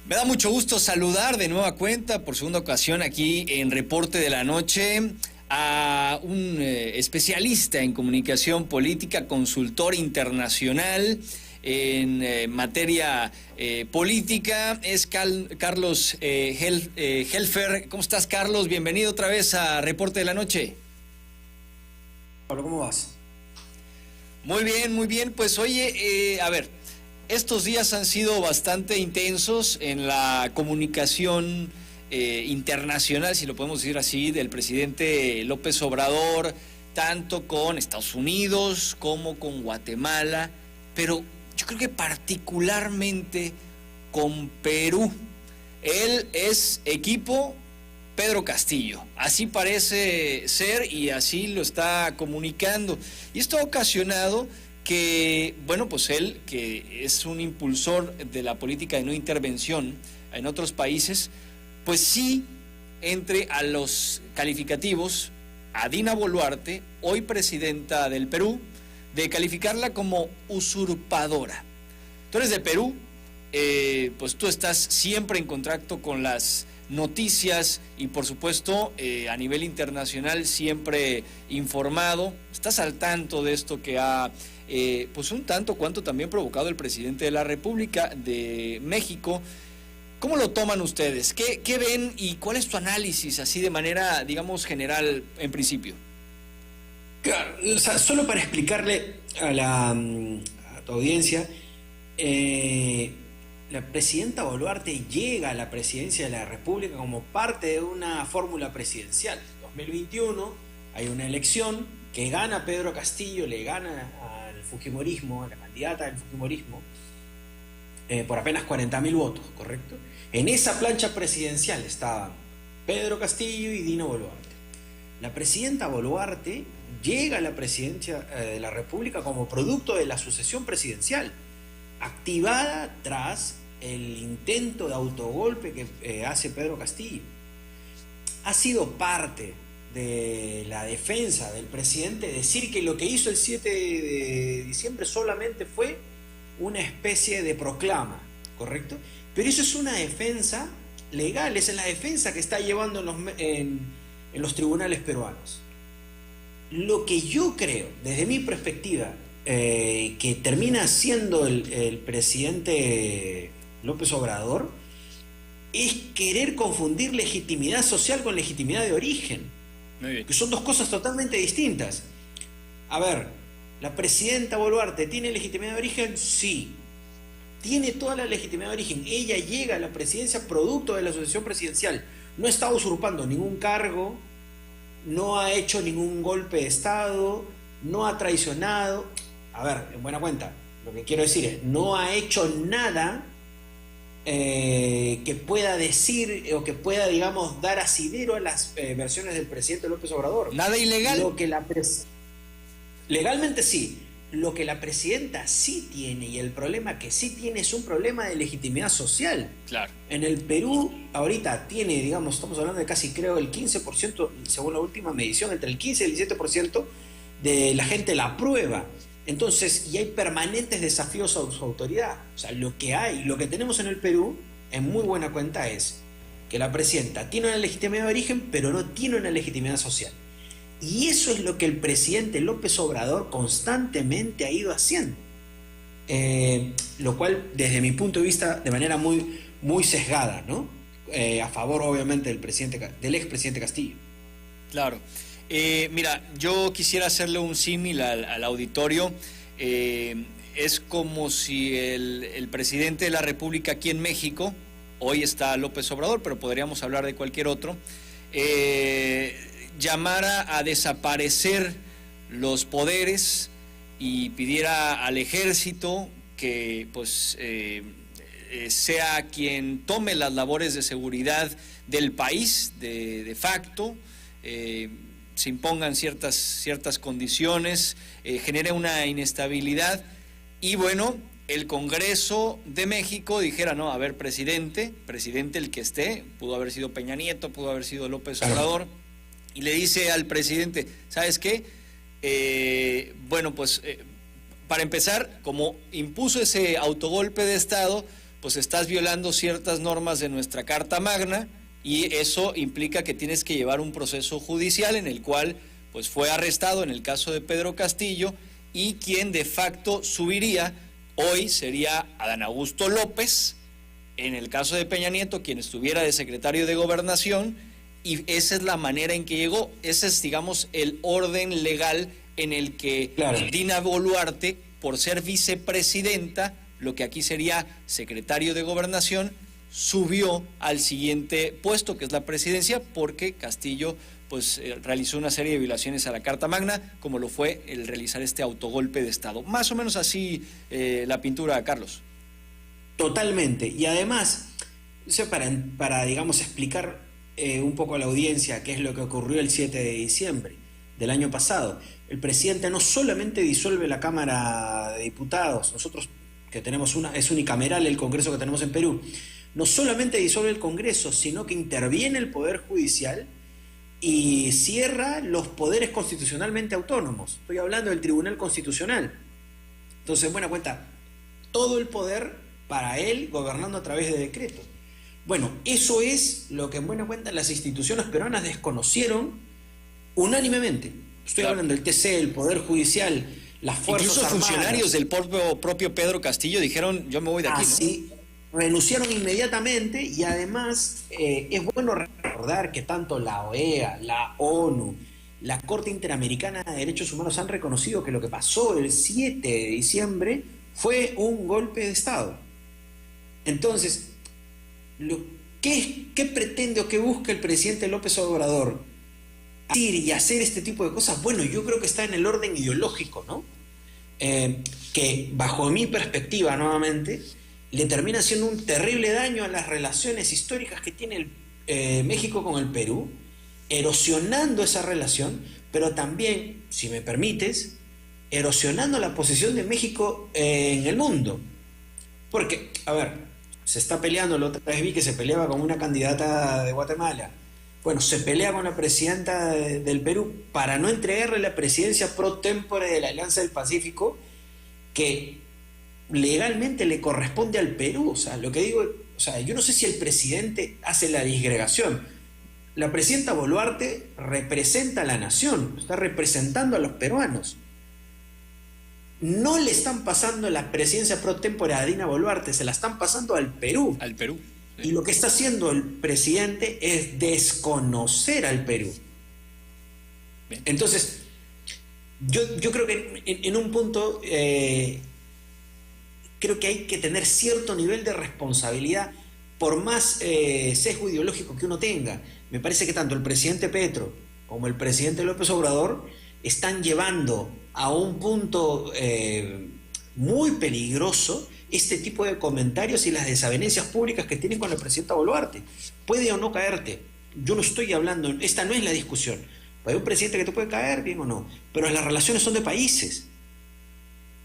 Me da mucho gusto saludar de nueva cuenta, por segunda ocasión aquí en Reporte de la Noche, a un especialista en comunicación política, consultor internacional en materia política. Es Carlos Helfer. ¿Cómo estás, Carlos? Bienvenido otra vez a Reporte de la Noche. Pablo, ¿cómo vas? Muy bien, muy bien. Pues oye, a ver, estos días han sido bastante intensos en la comunicación internacional, si lo podemos decir así, del presidente López Obrador, tanto con Estados Unidos como con Guatemala, pero yo creo que particularmente con Perú. Él es equipo Pedro Castillo, así parece ser y así lo está comunicando. Y esto ha ocasionado que, bueno, pues él, que es un impulsor de la política de no intervención en otros países, pues sí entre a los calificativos a Dina Boluarte, hoy presidenta del Perú, de calificarla como usurpadora. Tú eres de Perú, pues tú estás siempre en contacto con las noticias y por supuesto a nivel internacional siempre informado, estás al tanto de esto que ha pues un tanto cuanto también provocado el presidente de la República de México. ¿Cómo lo toman ustedes? ¿Qué ven y cuál es tu análisis así de manera, digamos, general en principio? Claro, o sea, solo para explicarle a tu audiencia, la presidenta Boluarte llega a la presidencia de la República como parte de una fórmula presidencial. En 2021 hay una elección que gana Pedro Castillo, le gana al fujimorismo, a la candidata del fujimorismo, por apenas 40.000 votos, ¿correcto? En esa plancha presidencial estaban Pedro Castillo y Dina Boluarte. La presidenta Boluarte llega a la presidencia de la República como producto de la sucesión presidencial, activada tras el intento de autogolpe que hace Pedro Castillo. Ha sido parte de la defensa del presidente decir que lo que hizo el 7 de diciembre solamente fue una especie de proclama, ¿correcto? Pero eso es una defensa legal, esa es la defensa que está llevando en los tribunales peruanos. Lo que yo creo, desde mi perspectiva, que termina siendo el presidente López Obrador, es querer confundir legitimidad social con legitimidad de origen, que son dos cosas totalmente distintas. A ver, ¿la presidenta Boluarte tiene legitimidad de origen? Sí. Tiene toda la legitimidad de origen. Ella llega a la presidencia producto de la sucesión presidencial. No está usurpando ningún cargo, no ha hecho ningún golpe de Estado, no ha traicionado. A ver, en buena cuenta, lo que quiero decir es, no ha hecho nada que pueda decir o que pueda, digamos, dar asidero a las versiones del presidente López Obrador. ¿Nada ilegal? Legalmente sí. Lo que la presidenta sí tiene, y el problema que sí tiene, es un problema de legitimidad social. Claro. En el Perú ahorita tiene, digamos, estamos hablando de casi, creo, el 15%, según la última medición, entre el 15 y el 17% de la gente la aprueba. Entonces, y hay permanentes desafíos a su autoridad. O sea, lo que tenemos en el Perú, en muy buena cuenta, es que la presidenta tiene una legitimidad de origen, pero no tiene una legitimidad social. Y eso es lo que el presidente López Obrador constantemente ha ido haciendo. Lo cual, desde mi punto de vista, de manera muy, muy sesgada, ¿no? A favor, obviamente, del expresidente Castillo. Claro. Mira, yo quisiera hacerle un símil al auditorio. Es como si el presidente de la República aquí en México, hoy está López Obrador, pero podríamos hablar de cualquier otro, llamara a desaparecer los poderes y pidiera al ejército que pues sea quien tome las labores de seguridad del país de facto, se impongan ciertas condiciones, genere una inestabilidad y bueno, el Congreso de México dijera, no, a ver, presidente el que esté, pudo haber sido Peña Nieto, pudo haber sido López Obrador, y le dice al presidente, ¿sabes qué? Bueno, pues para empezar, como impuso ese autogolpe de Estado, pues estás violando ciertas normas de nuestra Carta Magna y eso implica que tienes que llevar un proceso judicial en el cual pues fue arrestado en el caso de Pedro Castillo y quien de facto subiría hoy sería Adán Augusto López, en el caso de Peña Nieto, quien estuviera de secretario de Gobernación, y esa es la manera en que llegó, ese es, digamos, el orden legal en el que Dina Boluarte, por ser vicepresidenta, lo que aquí sería secretario de Gobernación, subió al siguiente puesto, que es la presidencia, porque Castillo pues realizó una serie de violaciones a la Carta Magna, como lo fue el realizar este autogolpe de Estado. Más o menos así la pintura, Carlos. Totalmente. Y además, para digamos, explicar un poco a la audiencia qué es lo que ocurrió el 7 de diciembre del año pasado, el presidente no solamente disuelve la Cámara de Diputados, nosotros que tenemos es unicameral el Congreso que tenemos en Perú, no solamente disuelve el Congreso, sino que interviene el Poder Judicial y cierra los poderes constitucionalmente autónomos. Estoy hablando del Tribunal Constitucional. Entonces, en buena cuenta, todo el poder para él gobernando a través de decreto. Bueno, eso es lo que en buena cuenta las instituciones peruanas desconocieron unánimemente. Estoy hablando del TC, el Poder Judicial, las Fuerzas Armadas. Incluso funcionarios del propio Pedro Castillo dijeron, yo me voy de aquí. Así, ¿no? Renunciaron inmediatamente y además es bueno recordar que tanto la OEA, la ONU, la Corte Interamericana de Derechos Humanos han reconocido que lo que pasó el 7 de diciembre fue un golpe de Estado. Entonces, ¿qué pretende o qué busca el presidente López Obrador? Decir y hacer este tipo de cosas, bueno, yo creo que está en el orden ideológico, ¿no? Que bajo mi perspectiva, nuevamente, le termina haciendo un terrible daño a las relaciones históricas que tiene México con el Perú, erosionando esa relación, pero también, si me permites, erosionando la posición de México en el mundo. Porque, a ver, se está peleando, la otra vez vi que se peleaba con una candidata de Guatemala. Bueno, se pelea con la presidenta del Perú para no entregarle la presidencia pro tempore de la Alianza del Pacífico, que legalmente le corresponde al Perú. O sea, lo que digo, o sea, yo no sé si el presidente hace la disgregación. La presidenta Boluarte representa a la nación, está representando a los peruanos. No le están pasando la presidencia pro tempore a Dina Boluarte, se la están pasando al Perú. Al Perú. Sí. Y lo que está haciendo el presidente es desconocer al Perú. Bien. Entonces, yo creo que en un punto creo que hay que tener cierto nivel de responsabilidad, por más sesgo ideológico que uno tenga. Me parece que tanto el presidente Petro como el presidente López Obrador están llevando a un punto muy peligroso este tipo de comentarios y las desavenencias públicas que tienen con la presidenta Boluarte. Puede o no caerte. Yo no estoy hablando, esta no es la discusión. Hay un presidente que te puede caer, bien o no, pero las relaciones son de países,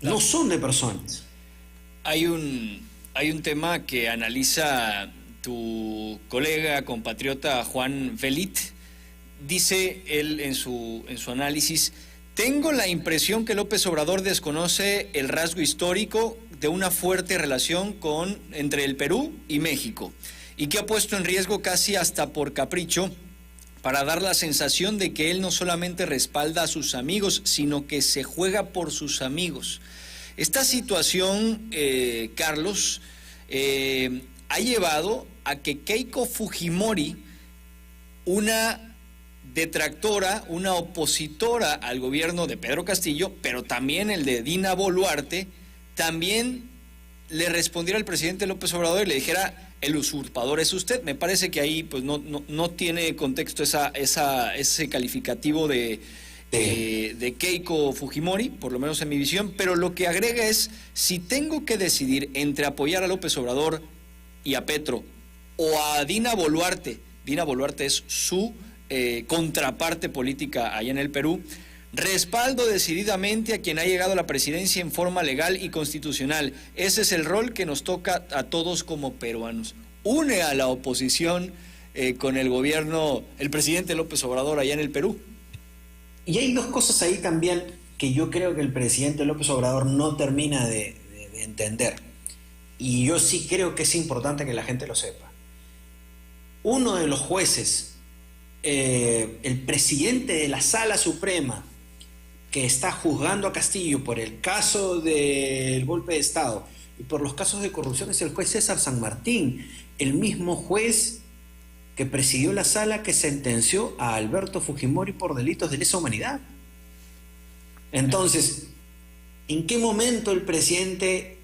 no son de personas. Hay un tema que analiza tu colega, compatriota Juan Velit. Dice él en su análisis: tengo la impresión que López Obrador desconoce el rasgo histórico de una fuerte relación entre el Perú y México, y que ha puesto en riesgo casi hasta por capricho para dar la sensación de que él no solamente respalda a sus amigos, sino que se juega por sus amigos. Esta situación, Carlos, ha llevado a que Keiko Fujimori, una detractora, una opositora al gobierno de Pedro Castillo, pero también el de Dina Boluarte, también le respondiera al presidente López Obrador y le dijera: el usurpador es usted. Me parece que ahí pues no tiene contexto ese calificativo de Keiko Fujimori, por lo menos en mi visión, pero lo que agrega es: si tengo que decidir entre apoyar a López Obrador y a Petro o a Dina Boluarte es su contraparte política allá en el Perú, respaldo decididamente a quien ha llegado a la presidencia en forma legal y constitucional. Ese es el rol que nos toca a todos como peruanos. Une a la oposición con el gobierno, el presidente López Obrador allá en el Perú. Y hay dos cosas ahí también que yo creo que el presidente López Obrador no termina de entender. y yo sí creo que es importante que la gente lo sepa. Uno de los jueces, el presidente de la Sala Suprema, que está juzgando a Castillo por el caso del golpe de Estado y por los casos de corrupción, es el juez César San Martín, el mismo juez que presidió la sala que sentenció a Alberto Fujimori por delitos de lesa humanidad. Entonces, ¿en qué momento el presidente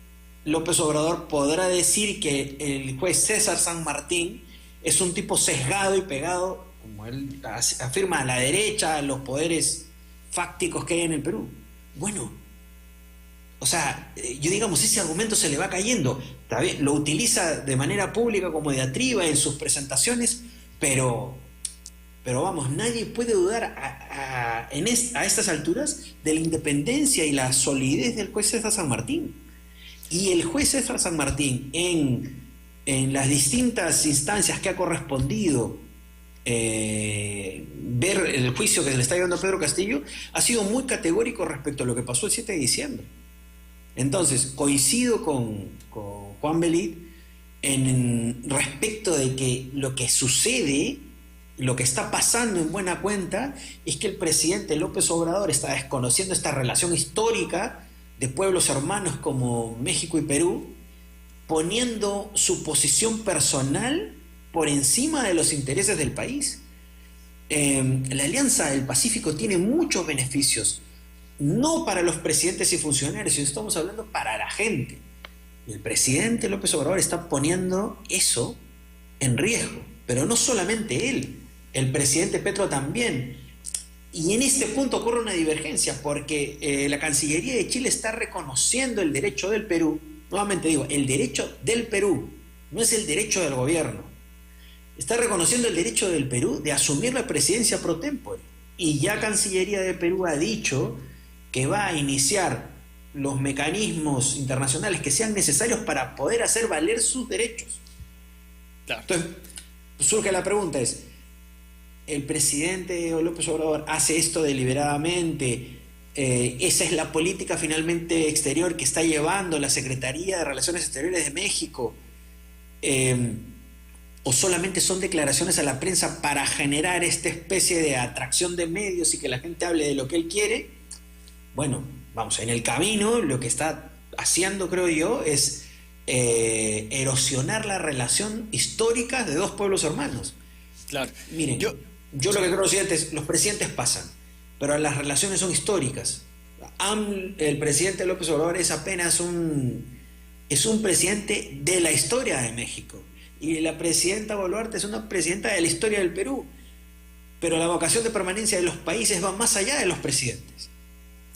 López Obrador podrá decir que el juez César San Martín es un tipo sesgado y pegado, como él afirma, a la derecha, a los poderes fácticos que hay en el Perú? Bueno, o sea, yo digamos, ese argumento se le va cayendo. Está bien, lo utiliza de manera pública como diatriba en sus presentaciones, pero vamos, nadie puede dudar a estas alturas de la independencia y la solidez del juez César San Martín. Y el juez César San Martín, en las distintas instancias que ha correspondido ver el juicio que se le está llevando a Pedro Castillo, ha sido muy categórico respecto a lo que pasó el 7 de diciembre. Entonces, coincido con Juan Belit en respecto de que lo que sucede, lo que está pasando en buena cuenta, es que el presidente López Obrador está desconociendo esta relación histórica de pueblos hermanos como México y Perú, poniendo su posición personal por encima de los intereses del país. La Alianza del Pacífico tiene muchos beneficios, no para los presidentes y funcionarios, sino estamos hablando para la gente. Y el presidente López Obrador está poniendo eso en riesgo, pero no solamente él, el presidente Petro también. Y en este punto ocurre una divergencia, porque la Cancillería de Chile está reconociendo el derecho del Perú, nuevamente digo, el derecho del Perú, no es el derecho del gobierno. Está reconociendo el derecho del Perú de asumir la presidencia pro tempore. Y ya Cancillería de Perú ha dicho que va a iniciar los mecanismos internacionales que sean necesarios para poder hacer valer sus derechos. Claro. Entonces, surge la pregunta es, ¿el presidente López Obrador hace esto deliberadamente? ¿Esa es la política finalmente exterior que está llevando la Secretaría de Relaciones Exteriores de México? ¿O solamente son declaraciones a la prensa para generar esta especie de atracción de medios y que la gente hable de lo que él quiere? Bueno, vamos, en el camino lo que está haciendo, creo yo, es erosionar la relación histórica de dos pueblos hermanos. Claro. Miren, yo lo que creo es los presidentes pasan, pero las relaciones son históricas. El presidente López Obrador es apenas un presidente de la historia de México. Y la presidenta Boluarte es una presidenta de la historia del Perú. Pero la vocación de permanencia de los países va más allá de los presidentes.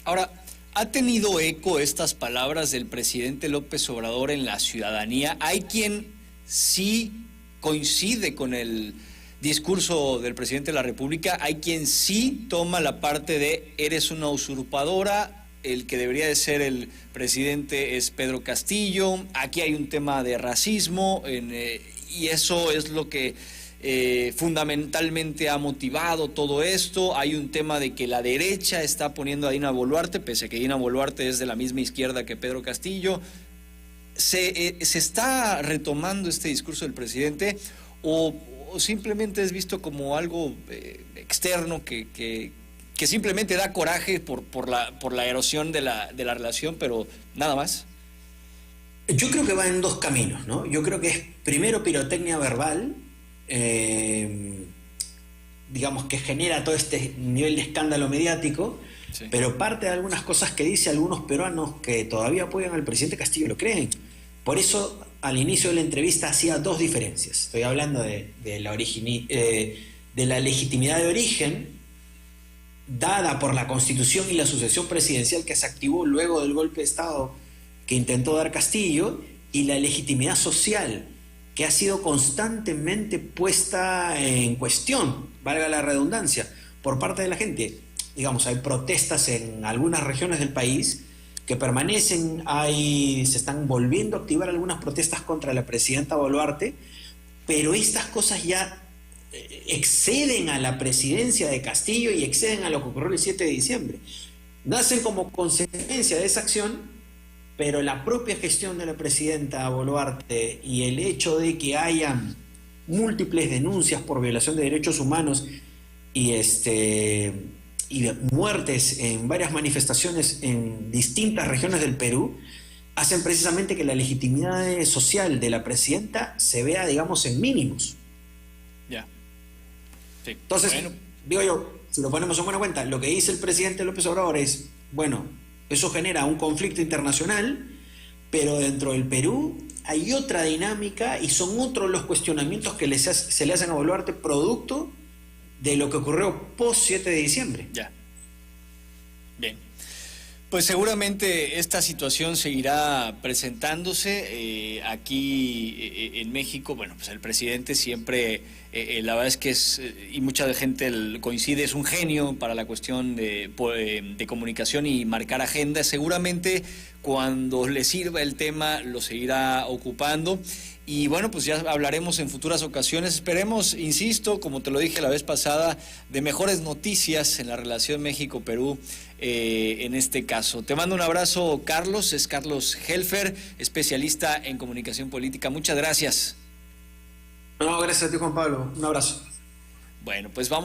Ahora, ¿ha tenido eco estas palabras del presidente López Obrador en la ciudadanía? Hay quien sí coincide con el discurso del presidente de la República, hay quien sí toma la parte de eres una usurpadora, el que debería de ser el presidente es Pedro Castillo, aquí hay un tema de racismo, y eso es lo que fundamentalmente ha motivado todo esto. Hay un tema de que la derecha está poniendo a Dina Boluarte, pese a que Dina Boluarte es de la misma izquierda que Pedro Castillo. ¿Se está retomando este discurso del presidente o simplemente es visto como algo externo que simplemente da coraje por la erosión de la relación, pero nada más? Yo creo que va en dos caminos, ¿no? Yo creo que es primero pirotecnia verbal, digamos que genera todo este nivel de escándalo mediático, sí. Pero parte de algunas cosas que dice algunos peruanos que todavía apoyan al presidente Castillo lo creen. Por eso al inicio de la entrevista hacía dos diferencias. Estoy hablando de la legitimidad de origen dada por la Constitución y la sucesión presidencial que se activó luego del golpe de Estado que intentó dar Castillo, y la legitimidad social que ha sido constantemente puesta en cuestión, valga la redundancia, por parte de la gente. Digamos, hay protestas en algunas regiones del país que permanecen, se están volviendo a activar algunas protestas contra la presidenta Boluarte, pero estas cosas ya exceden a la presidencia de Castillo y exceden a lo que ocurrió el 7 de diciembre. Nacen como consecuencia de esa acción pero la propia gestión de la presidenta Boluarte y el hecho de que hayan múltiples denuncias por violación de derechos humanos y y muertes en varias manifestaciones en distintas regiones del Perú, hacen precisamente que la legitimidad social de la presidenta se vea, digamos, en mínimos. Ya. Sí. Entonces, Bueno, digo yo, si lo ponemos en buena cuenta, lo que dice el presidente López Obrador es, bueno, eso genera un conflicto internacional, pero dentro del Perú hay otra dinámica y son otros los cuestionamientos que se le hacen a Boluarte producto de lo que ocurrió post 7 de diciembre. ya. Bien. Pues seguramente esta situación seguirá presentándose aquí en México. Bueno, pues el presidente siempre, la verdad es que y mucha gente coincide, es un genio para la cuestión de comunicación y marcar agenda. Seguramente cuando le sirva el tema lo seguirá ocupando. Y bueno, pues ya hablaremos en futuras ocasiones. Esperemos, insisto, como te lo dije la vez pasada, de mejores noticias en la relación México-Perú en este caso. Te mando un abrazo, Carlos. Es Carlos Helfer, especialista en comunicación política. Muchas gracias. No, gracias a ti, Juan Pablo. Un abrazo. Bueno, pues vamos.